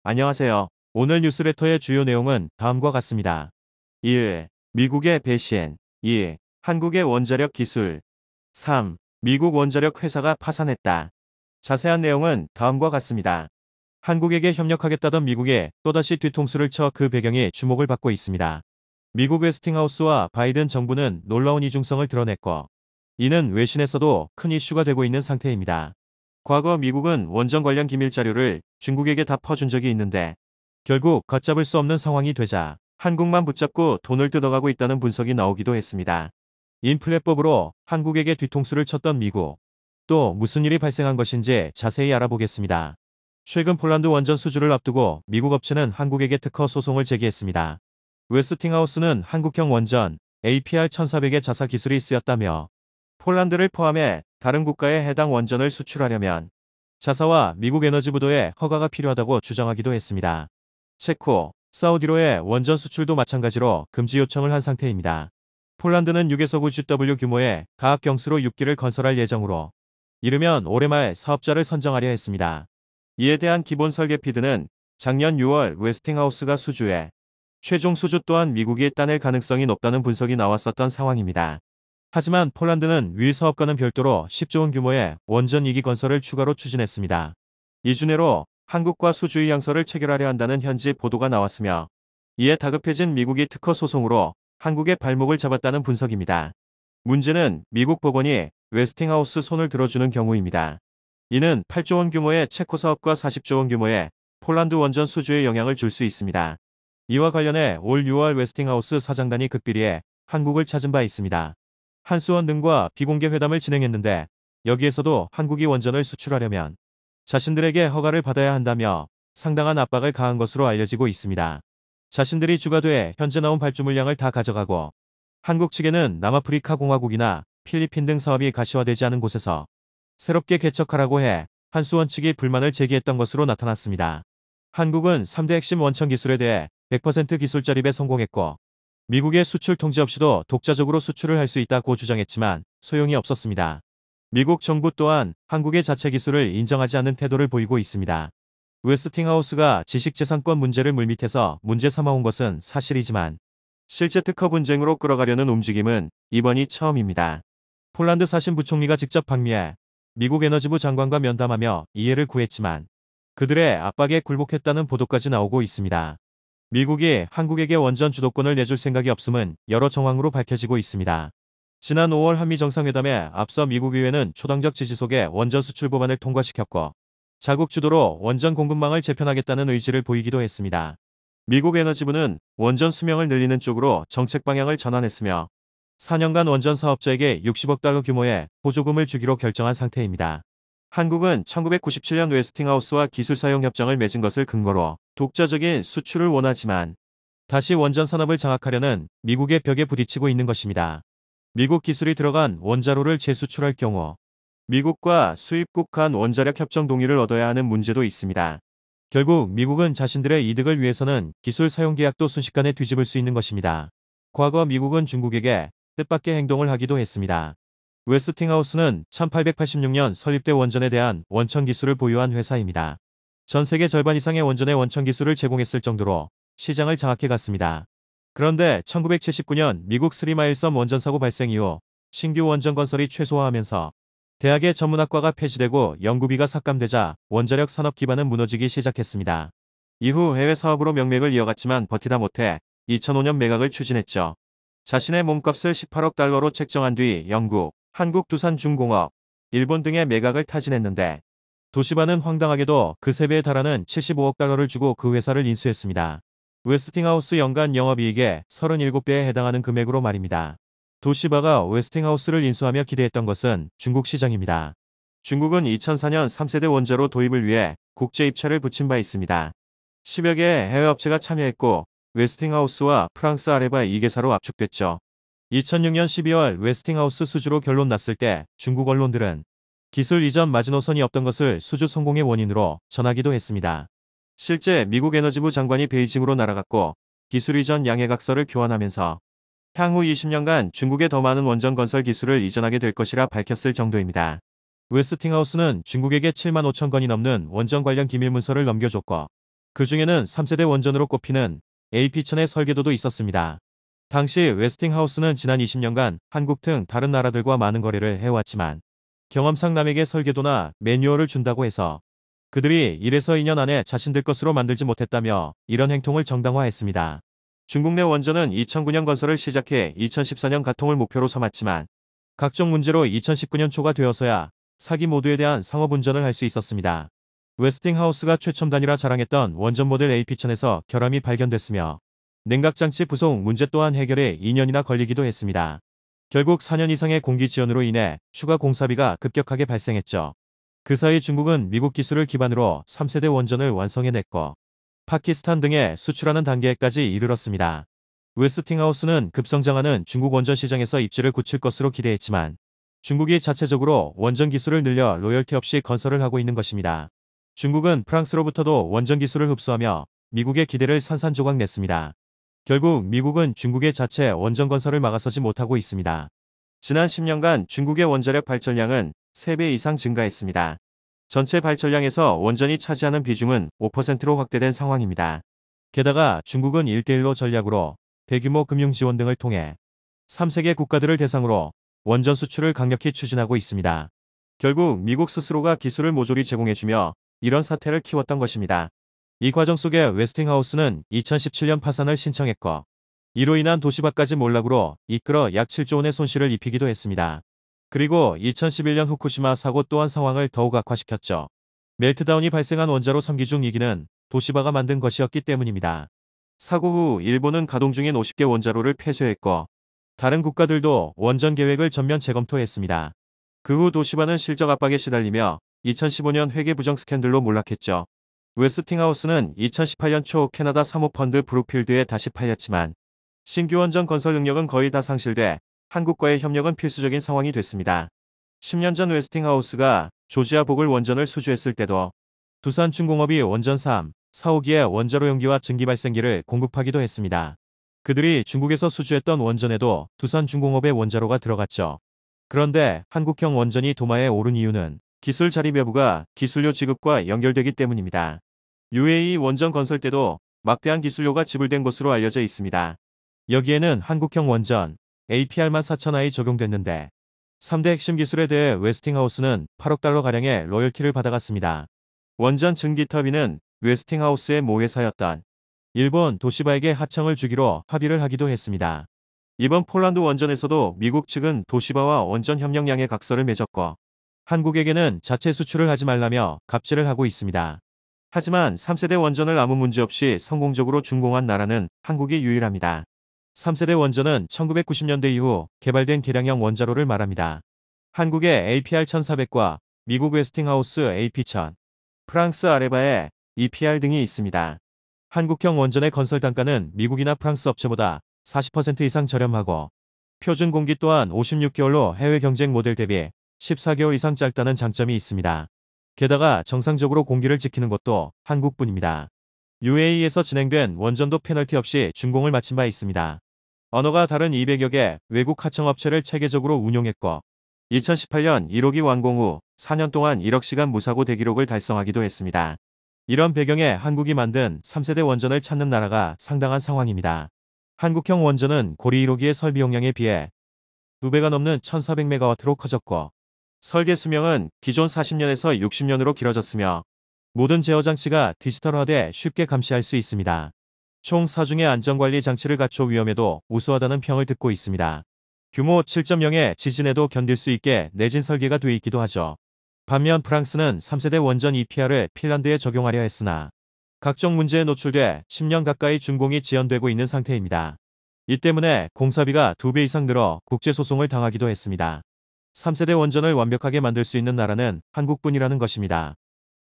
안녕하세요. 오늘 뉴스레터의 주요 내용은 다음과 같습니다. 1. 미국의 배신. 2. 한국의 원자력 기술. 3. 미국 원자력 회사가 파산했다. 자세한 내용은 다음과 같습니다. 한국에게 협력하겠다던 미국에 또다시 뒤통수를 쳐 그 배경이 주목을 받고 있습니다. 미국 웨스팅하우스와 바이든 정부는 놀라운 이중성을 드러냈고, 이는 외신에서도 큰 이슈가 되고 있는 상태입니다. 과거 미국은 원전 관련 기밀 자료를 중국에게 다 퍼준 적이 있는데 결국 걷잡을 수 없는 상황이 되자 한국만 붙잡고 돈을 뜯어가고 있다는 분석이 나오기도 했습니다. 인플레법으로 한국에게 뒤통수를 쳤던 미국. 또 무슨 일이 발생한 것인지 자세히 알아보겠습니다. 최근 폴란드 원전 수주를 앞두고 미국 업체는 한국에게 특허 소송을 제기했습니다. 웨스팅하우스는 한국형 원전 APR-1400의 자사 기술이 쓰였다며 폴란드를 포함해 다른 국가에 해당 원전을 수출하려면 자사와 미국 에너지부도의 허가가 필요하다고 주장하기도 했습니다. 체코, 사우디로의 원전 수출도 마찬가지로 금지 요청을 한 상태입니다. 폴란드는 6에서 9GW 규모의 가압 경수로 6기를 건설할 예정으로 이르면 올해 말 사업자를 선정하려 했습니다. 이에 대한 기본 설계 피드는 작년 6월 웨스팅하우스가 수주해 최종 수주 또한 미국이 따낼 가능성이 높다는 분석이 나왔었던 상황입니다. 하지만 폴란드는 위 사업과는 별도로 10조 원 규모의 원전 2기 건설을 추가로 추진했습니다. 이준해로 한국과 수주의 양서를 체결하려 한다는 현지 보도가 나왔으며 이에 다급해진 미국이 특허 소송으로 한국의 발목을 잡았다는 분석입니다. 문제는 미국 법원이 웨스팅하우스 손을 들어주는 경우입니다. 이는 8조 원 규모의 체코 사업과 40조 원 규모의 폴란드 원전 수주에 영향을 줄 수 있습니다. 이와 관련해 올 6월 웨스팅하우스 사장단이 극비리에 한국을 찾은 바 있습니다. 한수원 등과 비공개 회담을 진행했는데 여기에서도 한국이 원전을 수출하려면 자신들에게 허가를 받아야 한다며 상당한 압박을 가한 것으로 알려지고 있습니다. 자신들이 주가 돼 현재 나온 발주 물량을 다 가져가고 한국 측에는 남아프리카 공화국이나 필리핀 등 사업이 가시화되지 않은 곳에서 새롭게 개척하라고 해 한수원 측이 불만을 제기했던 것으로 나타났습니다. 한국은 3대 핵심 원천 기술에 대해 100% 기술 자립에 성공했고 미국의 수출 통제 없이도 독자적으로 수출을 할 수 있다고 주장했지만 소용이 없었습니다. 미국 정부 또한 한국의 자체 기술을 인정하지 않는 태도를 보이고 있습니다. 웨스팅하우스가 지식재산권 문제를 물밑에서 문제 삼아온 것은 사실이지만 실제 특허 분쟁으로 끌어가려는 움직임은 이번이 처음입니다. 폴란드 사신 부총리가 직접 방미해 미국 에너지부 장관과 면담하며 이해를 구했지만 그들의 압박에 굴복했다는 보도까지 나오고 있습니다. 미국이 한국에게 원전 주도권을 내줄 생각이 없음은 여러 정황으로 밝혀지고 있습니다. 지난 5월 한미정상회담에 앞서 미국 의회는 초당적 지지 속에 원전 수출 법안을 통과시켰고 자국 주도로 원전 공급망을 재편하겠다는 의지를 보이기도 했습니다. 미국 에너지부는 원전 수명을 늘리는 쪽으로 정책 방향을 전환했으며 4년간 원전 사업자에게 60억 달러 규모의 보조금을 주기로 결정한 상태입니다. 한국은 1997년 웨스팅하우스와 기술 사용 협정을 맺은 것을 근거로 독자적인 수출을 원하지만 다시 원전 산업을 장악하려는 미국의 벽에 부딪히고 있는 것입니다. 미국 기술이 들어간 원자로를 재수출할 경우 미국과 수입국 간 원자력 협정 동의를 얻어야 하는 문제도 있습니다. 결국 미국은 자신들의 이득을 위해서는 기술 사용 계약도 순식간에 뒤집을 수 있는 것입니다. 과거 미국은 중국에게 뜻밖의 행동을 하기도 했습니다. 웨스팅하우스는 1886년 설립된 원전에 대한 원천 기술을 보유한 회사입니다. 전 세계 절반 이상의 원전의 원천 기술을 제공했을 정도로 시장을 장악해 갔습니다. 그런데 1979년 미국 스리마일섬 원전 사고 발생 이후 신규 원전 건설이 최소화하면서 대학의 전문학과가 폐지되고 연구비가 삭감되자 원자력 산업 기반은 무너지기 시작했습니다. 이후 해외 사업으로 명맥을 이어갔지만 버티다 못해 2005년 매각을 추진했죠. 자신의 몸값을 18억 달러로 책정한 뒤 영국, 한국 두산중공업, 일본 등의 매각을 타진했는데 도시바는 황당하게도 그 3배에 달하는 75억 달러를 주고 그 회사를 인수했습니다. 웨스팅하우스 연간 영업이익의 37배에 해당하는 금액으로 말입니다. 도시바가 웨스팅하우스를 인수하며 기대했던 것은 중국 시장입니다. 중국은 2004년 3세대 원자로 도입을 위해 국제 입찰을 붙인 바 있습니다. 10여 개의 해외 업체가 참여했고 웨스팅하우스와 프랑스 아레바 2개사로 압축됐죠. 2006년 12월 웨스팅하우스 수주로 결론 났을 때 중국 언론들은 기술 이전 마지노선이 없던 것을 수주 성공의 원인으로 전하기도 했습니다. 실제 미국 에너지부 장관이 베이징으로 날아갔고 기술 이전 양해각서를 교환하면서 향후 20년간 중국에 더 많은 원전 건설 기술을 이전하게 될 것이라 밝혔을 정도입니다. 웨스팅하우스는 중국에게 7만 5천 건이 넘는 원전 관련 기밀문서를 넘겨줬고 그 중에는 3세대 원전으로 꼽히는 AP천의 설계도도 있었습니다. 당시 웨스팅하우스는 지난 20년간 한국 등 다른 나라들과 많은 거래를 해왔지만 경험상 남에게 설계도나 매뉴얼을 준다고 해서 그들이 1에서 2년 안에 자신들 것으로 만들지 못했다며 이런 행동을 정당화했습니다. 중국 내 원전은 2009년 건설을 시작해 2014년 가통을 목표로 삼았지만 각종 문제로 2019년 초가 되어서야 사기 모드에 대한 상업 운전을 할 수 있었습니다. 웨스팅하우스가 최첨단이라 자랑했던 원전 모델 AP천에서 결함이 발견됐으며 냉각장치 부속 문제 또한 해결에 2년이나 걸리기도 했습니다. 결국 4년 이상의 공기 지연으로 인해 추가 공사비가 급격하게 발생했죠. 그 사이 중국은 미국 기술을 기반으로 3세대 원전을 완성해냈고 파키스탄 등에 수출하는 단계까지 이르렀습니다. 웨스팅하우스는 급성장하는 중국 원전 시장에서 입지를 굳힐 것으로 기대했지만 중국이 자체적으로 원전 기술을 늘려 로열티 없이 건설을 하고 있는 것입니다. 중국은 프랑스로부터도 원전 기술을 흡수하며 미국의 기대를 산산조각 냈습니다. 결국 미국은 중국의 자체 원전 건설을 막아서지 못하고 있습니다. 지난 10년간 중국의 원자력 발전량은 3배 이상 증가했습니다. 전체 발전량에서 원전이 차지하는 비중은 5%로 확대된 상황입니다. 게다가 중국은 1대1로 전략으로 대규모 금융 지원 등을 통해 3세계 국가들을 대상으로 원전 수출을 강력히 추진하고 있습니다. 결국 미국 스스로가 기술을 모조리 제공해주며 이런 사태를 키웠던 것입니다. 이 과정 속에 웨스팅하우스는 2017년 파산을 신청했고 이로 인한 도시바까지 몰락으로 이끌어 약 7조 원의 손실을 입히기도 했습니다. 그리고 2011년 후쿠시마 사고 또한 상황을 더욱 악화시켰죠. 멜트다운이 발생한 원자로 3기 중 2기는 도시바가 만든 것이었기 때문입니다. 사고 후 일본은 가동 중인 50개 원자로를 폐쇄했고 다른 국가들도 원전 계획을 전면 재검토했습니다. 그 후 도시바는 실적 압박에 시달리며 2015년 회계 부정 스캔들로 몰락했죠. 웨스팅하우스는 2018년 초 캐나다 사모펀드 브룩필드에 다시 팔렸지만 신규 원전 건설 능력은 거의 다 상실돼 한국과의 협력은 필수적인 상황이 됐습니다. 10년 전 웨스팅하우스가 조지아 보글 원전을 수주했을 때도 두산중공업이 원전 3, 4호기의 원자로 용기와 증기 발생기를 공급하기도 했습니다. 그들이 중국에서 수주했던 원전에도 두산중공업의 원자로가 들어갔죠. 그런데 한국형 원전이 도마에 오른 이유는 기술 자립 여부가 기술료 지급과 연결되기 때문입니다. UAE 원전 건설 때도 막대한 기술료가 지불된 것으로 알려져 있습니다. 여기에는 한국형 원전 APR만 4,000화이 적용됐는데 3대 핵심 기술에 대해 웨스팅하우스는 8억 달러가량의 로열티를 받아갔습니다. 원전 증기 터빈은 웨스팅하우스의 모회사였던 일본 도시바에게 하청을 주기로 합의를 하기도 했습니다. 이번 폴란드 원전에서도 미국 측은 도시바와 원전 협력량의 각서를 맺었고 한국에게는 자체 수출을 하지 말라며 갑질을 하고 있습니다. 하지만 3세대 원전을 아무 문제 없이 성공적으로 준공한 나라는 한국이 유일합니다. 3세대 원전은 1990년대 이후 개발된 개량형 원자로를 말합니다. 한국의 APR-1400과 미국 웨스팅하우스 AP-1000, 프랑스 아레바의 EPR 등이 있습니다. 한국형 원전의 건설 단가는 미국이나 프랑스 업체보다 40% 이상 저렴하고 표준 공기 또한 56개월로 해외 경쟁 모델 대비 14개월 이상 짧다는 장점이 있습니다. 게다가 정상적으로 공기를 지키는 것도 한국뿐입니다. UAE에서 진행된 원전도 페널티 없이 준공을 마친 바 있습니다. 언어가 다른 200여 개 외국 하청업체를 체계적으로 운용했고 2018년 1호기 완공 후 4년 동안 1억 시간 무사고 대기록을 달성하기도 했습니다. 이런 배경에 한국이 만든 3세대 원전을 찾는 나라가 상당한 상황입니다. 한국형 원전은 고리 1호기의 설비 용량에 비해 2배가 넘는 1400메가와트로 커졌고 설계 수명은 기존 40년에서 60년으로 길어졌으며 모든 제어 장치가 디지털화돼 쉽게 감시할 수 있습니다. 총 4중의 안전관리 장치를 갖춰 위험에도 우수하다는 평을 듣고 있습니다. 규모 7.0의 지진에도 견딜 수 있게 내진 설계가 돼 있기도 하죠. 반면 프랑스는 3세대 원전 EPR을 핀란드에 적용하려 했으나 각종 문제에 노출돼 10년 가까이 준공이 지연되고 있는 상태입니다. 이 때문에 공사비가 2배 이상 늘어 국제소송을 당하기도 했습니다. 3세대 원전을 완벽하게 만들 수 있는 나라는 한국뿐이라는 것입니다.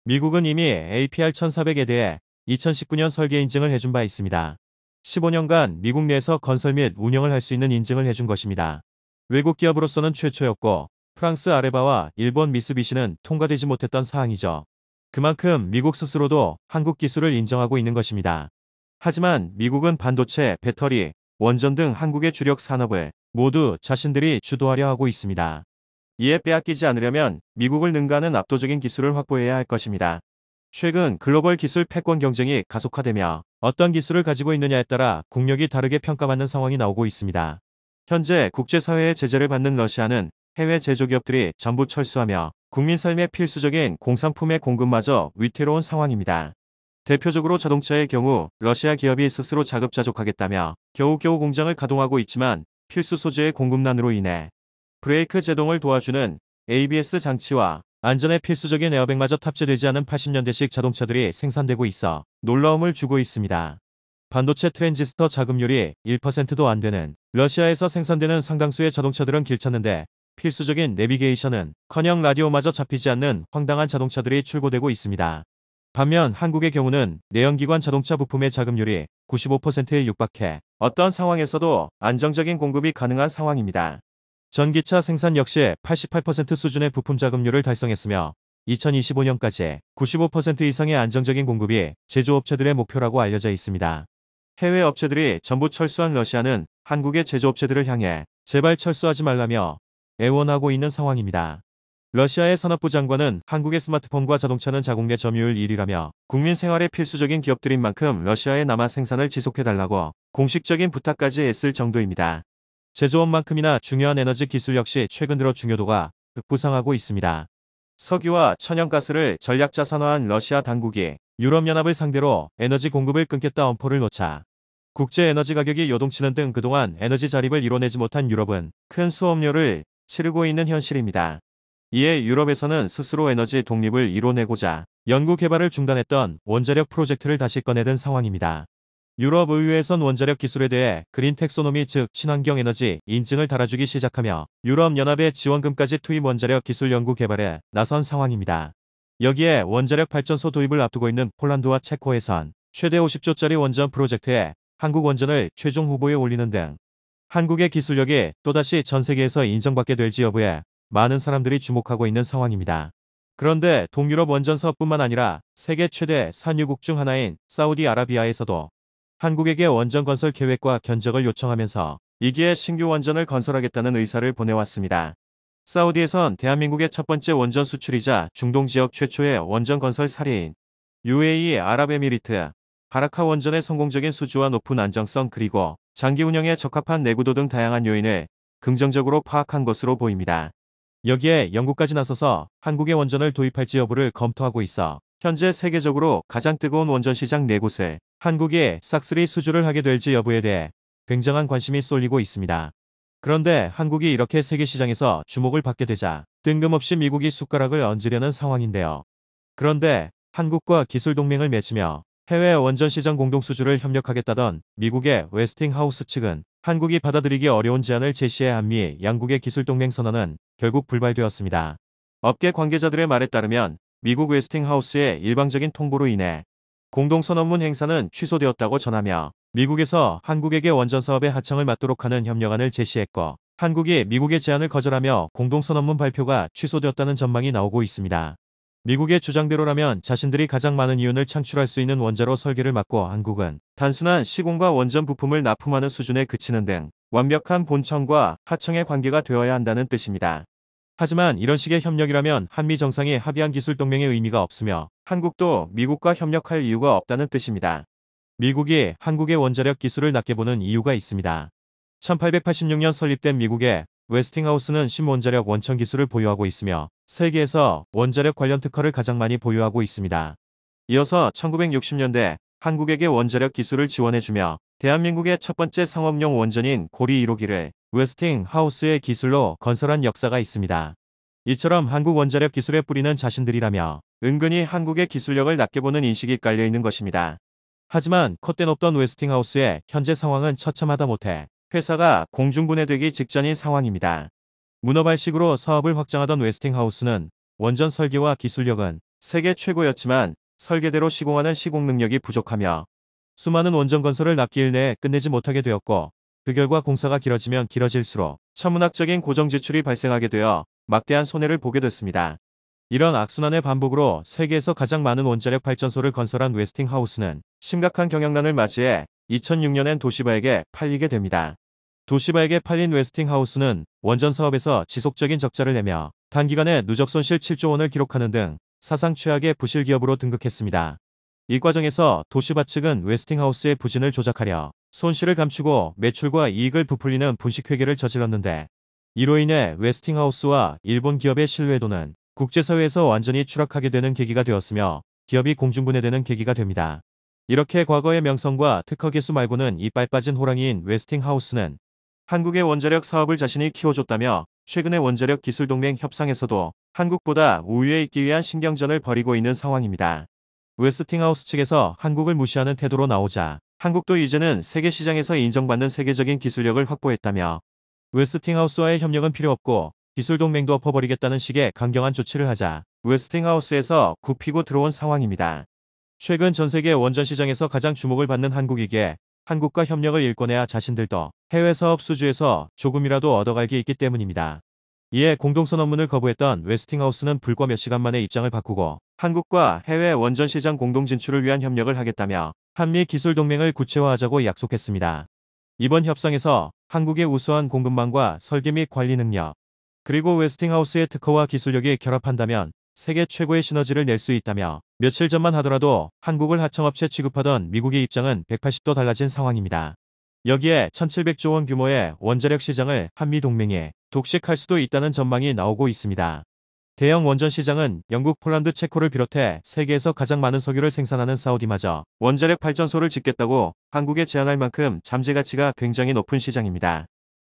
미국은 이미 APR-1400에 대해 2019년 설계 인증을 해준 바 있습니다. 15년간 미국 내에서 건설 및 운영을 할 수 있는 인증을 해준 것입니다. 외국 기업으로서는 최초였고 프랑스 아레바와 일본 미쓰비시는 통과되지 못했던 사항이죠. 그만큼 미국 스스로도 한국 기술을 인정하고 있는 것입니다. 하지만 미국은 반도체, 배터리, 원전 등 한국의 주력 산업을 모두 자신들이 주도하려 하고 있습니다. 이에 빼앗기지 않으려면 미국을 능가하는 압도적인 기술을 확보해야 할 것입니다. 최근 글로벌 기술 패권 경쟁이 가속화되며 어떤 기술을 가지고 있느냐에 따라 국력이 다르게 평가받는 상황이 나오고 있습니다. 현재 국제사회의 제재를 받는 러시아는 해외 제조기업들이 전부 철수하며 국민 삶의 필수적인 공산품의 공급마저 위태로운 상황입니다. 대표적으로 자동차의 경우 러시아 기업이 스스로 자급자족하겠다며 겨우겨우 공장을 가동하고 있지만 필수 소재의 공급난으로 인해 브레이크 제동을 도와주는 ABS 장치와 안전에 필수적인 에어백마저 탑재되지 않은 80년대식 자동차들이 생산되고 있어 놀라움을 주고 있습니다. 반도체 트랜지스터 자급률이 1%도 안 되는 러시아에서 생산되는 상당수의 자동차들은 길찾는데 필수적인 내비게이션은 커녕 라디오마저 잡히지 않는 황당한 자동차들이 출고되고 있습니다. 반면 한국의 경우는 내연기관 자동차 부품의 자급률이 95%에 육박해 어떤 상황에서도 안정적인 공급이 가능한 상황입니다. 전기차 생산 역시 88% 수준의 부품 자급률을 달성했으며 2025년까지 95% 이상의 안정적인 공급이 제조업체들의 목표라고 알려져 있습니다. 해외 업체들이 전부 철수한 러시아는 한국의 제조업체들을 향해 제발 철수하지 말라며 애원하고 있는 상황입니다. 러시아의 산업부 장관은 한국의 스마트폰과 자동차는 자국내 점유율 1위라며 국민 생활에 필수적인 기업들인 만큼 러시아에 남아 생산을 지속해달라고 공식적인 부탁까지 했을 정도입니다. 제조업만큼이나 중요한 에너지 기술 역시 최근 들어 중요도가 급부상하고 있습니다. 석유와 천연가스를 전략자산화한 러시아 당국이 유럽연합을 상대로 에너지 공급을 끊겠다 엄포를 놓자 국제 에너지 가격이 요동치는 등 그동안 에너지 자립을 이뤄내지 못한 유럽은 큰 수업료를 치르고 있는 현실입니다. 이에 유럽에서는 스스로 에너지 독립을 이뤄내고자 연구 개발을 중단했던 원자력 프로젝트를 다시 꺼내든 상황입니다. 유럽 의회에선 원자력 기술에 대해 그린 텍소노미 즉 친환경 에너지 인증을 달아주기 시작하며 유럽연합의 지원금까지 투입 원자력 기술 연구 개발에 나선 상황입니다. 여기에 원자력 발전소 도입을 앞두고 있는 폴란드와 체코에선 최대 50조짜리 원전 프로젝트에 한국 원전을 최종 후보에 올리는 등 한국의 기술력이 또다시 전 세계에서 인정받게 될지 여부에 많은 사람들이 주목하고 있는 상황입니다. 그런데 동유럽 원전사업뿐만 아니라 세계 최대 산유국 중 하나인 사우디아라비아에서도 한국에게 원전 건설 계획과 견적을 요청하면서 이기에 신규 원전을 건설하겠다는 의사를 보내왔습니다. 사우디에선 대한민국의 첫 번째 원전 수출이자 중동 지역 최초의 원전 건설 사례인 UAE 아랍에미리트 바라카 원전의 성공적인 수주와 높은 안정성 그리고 장기 운영에 적합한 내구도 등 다양한 요인을 긍정적으로 파악한 것으로 보입니다. 여기에 영국까지 나서서 한국의 원전을 도입할지 여부를 검토하고 있어 현재 세계적으로 가장 뜨거운 원전 시장 4곳을 한국이 싹쓸이 수주를 하게 될지 여부에 대해 굉장한 관심이 쏠리고 있습니다. 그런데 한국이 이렇게 세계 시장에서 주목을 받게 되자 뜬금없이 미국이 숟가락을 얹으려는 상황인데요. 그런데 한국과 기술 동맹을 맺으며 해외 원전 시장 공동 수주를 협력하겠다던 미국의 웨스팅하우스 측은 한국이 받아들이기 어려운 제안을 제시해 한미 양국의 기술 동맹 선언은 결국 불발되었습니다. 업계 관계자들의 말에 따르면 미국 웨스팅하우스의 일방적인 통보로 인해 공동선언문 행사는 취소되었다고 전하며 미국에서 한국에게 원전 사업의 하청을 맡도록 하는 협력안을 제시했고 한국이 미국의 제안을 거절하며 공동선언문 발표가 취소되었다는 전망이 나오고 있습니다. 미국의 주장대로라면 자신들이 가장 많은 이윤을 창출할 수 있는 원자로 설계를 맡고 한국은 단순한 시공과 원전 부품을 납품하는 수준에 그치는 등 완벽한 본청과 하청의 관계가 되어야 한다는 뜻입니다. 하지만 이런 식의 협력이라면 한미 정상이 합의한 기술 동맹의 의미가 없으며 한국도 미국과 협력할 이유가 없다는 뜻입니다. 미국이 한국의 원자력 기술을 낮게 보는 이유가 있습니다. 1886년 설립된 미국의 웨스팅하우스는 신원자력 원천 기술을 보유하고 있으며 세계에서 원자력 관련 특허를 가장 많이 보유하고 있습니다. 이어서 1960년대 한국에게 원자력 기술을 지원해주며 대한민국의 첫 번째 상업용 원전인 고리 1호기를 웨스팅하우스의 기술로 건설한 역사가 있습니다. 이처럼 한국 원자력 기술에 뿌리는 자신들이라며 은근히 한국의 기술력을 낮게 보는 인식이 깔려있는 것입니다. 하지만 콧대 높던 웨스팅하우스의 현재 상황은 처참하다 못해 회사가 공중분해되기 직전인 상황입니다. 문어발식으로 사업을 확장하던 웨스팅하우스는 원전 설계와 기술력은 세계 최고였지만 설계대로 시공하는 시공 능력이 부족하며 수많은 원전 건설을 납기일 내에 끝내지 못하게 되었고 그 결과 공사가 길어지면 길어질수록 천문학적인 고정 지출이 발생하게 되어 막대한 손해를 보게 됐습니다. 이런 악순환의 반복으로 세계에서 가장 많은 원자력 발전소를 건설한 웨스팅하우스는 심각한 경영난을 맞이해 2006년엔 도시바에게 팔리게 됩니다. 도시바에게 팔린 웨스팅하우스는 원전 사업에서 지속적인 적자를 내며 단기간에 누적 손실 7조 원을 기록하는 등 사상 최악의 부실 기업으로 등극했습니다. 이 과정에서 도시바 측은 웨스팅하우스의 부진을 조작하려 손실을 감추고 매출과 이익을 부풀리는 분식회계를 저질렀는데, 이로 인해 웨스팅하우스와 일본 기업의 신뢰도는 국제사회에서 완전히 추락하게 되는 계기가 되었으며 기업이 공중분해되는 계기가 됩니다. 이렇게 과거의 명성과 특허 개수 말고는 이빨 빠진 호랑이인 웨스팅하우스는 한국의 원자력 사업을 자신이 키워줬다며 최근의 원자력 기술 동맹 협상에서도 한국보다 우위에 있기 위한 신경전을 벌이고 있는 상황입니다. 웨스팅하우스 측에서 한국을 무시하는 태도로 나오자 한국도 이제는 세계 시장에서 인정받는 세계적인 기술력을 확보했다며 웨스팅하우스와의 협력은 필요 없고 기술 동맹도 엎어버리겠다는 식의 강경한 조치를 하자 웨스팅하우스에서 굽히고 들어온 상황입니다. 최근 전 세계 원전 시장에서 가장 주목을 받는 한국이기에 한국과 협력을 일궈내야 자신들도 해외 사업 수주에서 조금이라도 얻어갈 게 있기 때문입니다. 이에 공동선 업문을 거부했던 웨스팅하우스는 불과 몇 시간 만에 입장을 바꾸고 한국과 해외 원전 시장 공동 진출을 위한 협력을 하겠다며 한미 기술 동맹을 구체화하자고 약속했습니다. 이번 협상에서 한국의 우수한 공급망과 설계 및 관리 능력, 그리고 웨스팅하우스의 특허와 기술력이 결합한다면 세계 최고의 시너지를 낼 수 있다며 며칠 전만 하더라도 한국을 하청업체 취급하던 미국의 입장은 180도 달라진 상황입니다. 여기에 1700조 원 규모의 원자력 시장을 한미 동맹에 독식할 수도 있다는 전망이 나오고 있습니다. 대형 원전 시장은 영국, 폴란드, 체코를 비롯해 세계에서 가장 많은 석유를 생산하는 사우디마저 원자력 발전소를 짓겠다고 한국에 제안할 만큼 잠재 가치가 굉장히 높은 시장입니다.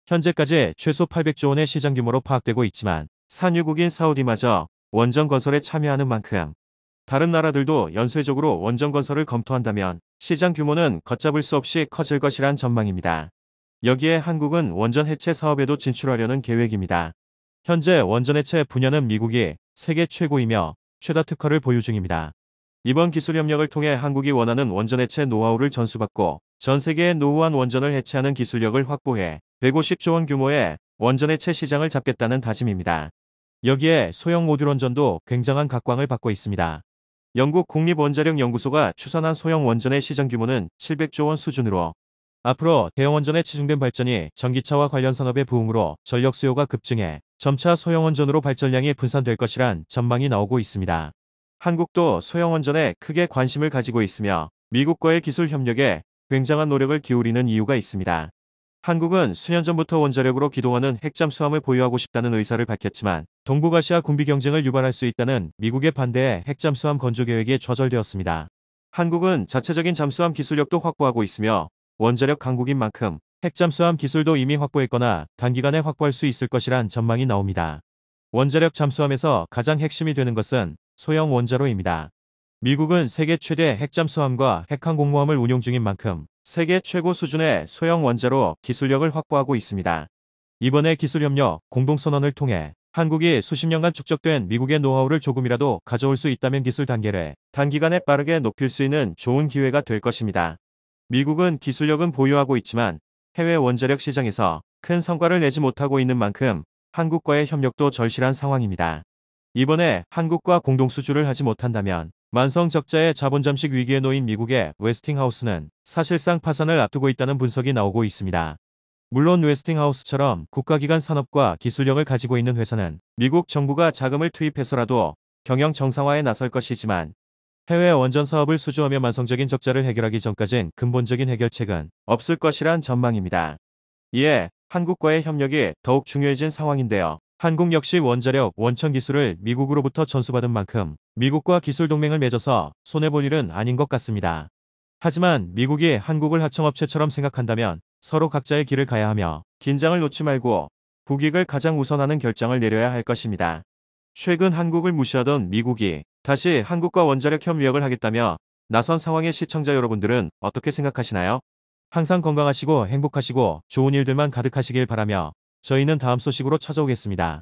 현재까지 최소 800조 원의 시장 규모로 파악되고 있지만 산유국인 사우디마저 원전 건설에 참여하는 만큼 다른 나라들도 연쇄적으로 원전 건설을 검토한다면 시장 규모는 걷잡을 수 없이 커질 것이란 전망입니다. 여기에 한국은 원전 해체 사업에도 진출하려는 계획입니다. 현재 원전 해체 분야는 미국이 세계 최고이며 최다 특허를 보유 중입니다. 이번 기술 협력을 통해 한국이 원하는 원전 해체 노하우를 전수받고 전 세계의 노후한 원전을 해체하는 기술력을 확보해 150조 원 규모의 원전 해체 시장을 잡겠다는 다짐입니다. 여기에 소형 모듈 원전도 굉장한 각광을 받고 있습니다. 영국 국립원자력연구소가 추산한 소형 원전의 시장 규모는 700조 원 수준으로 앞으로 대형 원전에 치중된 발전이 전기차와 관련 산업의 부흥으로 전력 수요가 급증해 점차 소형 원전으로 발전량이 분산될 것이란 전망이 나오고 있습니다. 한국도 소형 원전에 크게 관심을 가지고 있으며 미국과의 기술 협력에 굉장한 노력을 기울이는 이유가 있습니다. 한국은 수년 전부터 원자력으로 기동하는 핵잠수함을 보유하고 싶다는 의사를 밝혔지만 동북아시아 군비 경쟁을 유발할 수 있다는 미국의 반대에 핵잠수함 건조 계획이 좌절되었습니다. 한국은 자체적인 잠수함 기술력도 확보하고 있으며 원자력 강국인 만큼 핵잠수함 기술도 이미 확보했거나 단기간에 확보할 수 있을 것이란 전망이 나옵니다. 원자력 잠수함에서 가장 핵심이 되는 것은 소형 원자로입니다. 미국은 세계 최대 핵잠수함과 핵항공모함을 운용 중인 만큼 세계 최고 수준의 소형 원자로 기술력을 확보하고 있습니다. 이번에 기술협력 공동선언을 통해 한국이 수십 년간 축적된 미국의 노하우를 조금이라도 가져올 수 있다면 기술 단계를 단기간에 빠르게 높일 수 있는 좋은 기회가 될 것입니다. 미국은 기술력은 보유하고 있지만 해외 원자력 시장에서 큰 성과를 내지 못하고 있는 만큼 한국과의 협력도 절실한 상황입니다. 이번에 한국과 공동 수주를 하지 못한다면 만성 적자의 자본 잠식 위기에 놓인 미국의 웨스팅하우스는 사실상 파산을 앞두고 있다는 분석이 나오고 있습니다. 물론 웨스팅하우스처럼 국가기관 산업과 기술력을 가지고 있는 회사는 미국 정부가 자금을 투입해서라도 경영 정상화에 나설 것이지만 해외 원전 사업을 수주하며 만성적인 적자를 해결하기 전까진 근본적인 해결책은 없을 것이란 전망입니다. 이에 한국과의 협력이 더욱 중요해진 상황인데요. 한국 역시 원자력, 원천 기술을 미국으로부터 전수받은 만큼 미국과 기술 동맹을 맺어서 손해볼 일은 아닌 것 같습니다. 하지만 미국이 한국을 하청업체처럼 생각한다면 서로 각자의 길을 가야 하며 긴장을 놓지 말고 국익을 가장 우선하는 결정을 내려야 할 것입니다. 최근 한국을 무시하던 미국이 다시 한국과 원자력 협력을 하겠다며 나선 상황의 시청자 여러분들은 어떻게 생각하시나요? 항상 건강하시고 행복하시고 좋은 일들만 가득하시길 바라며 저희는 다음 소식으로 찾아오겠습니다.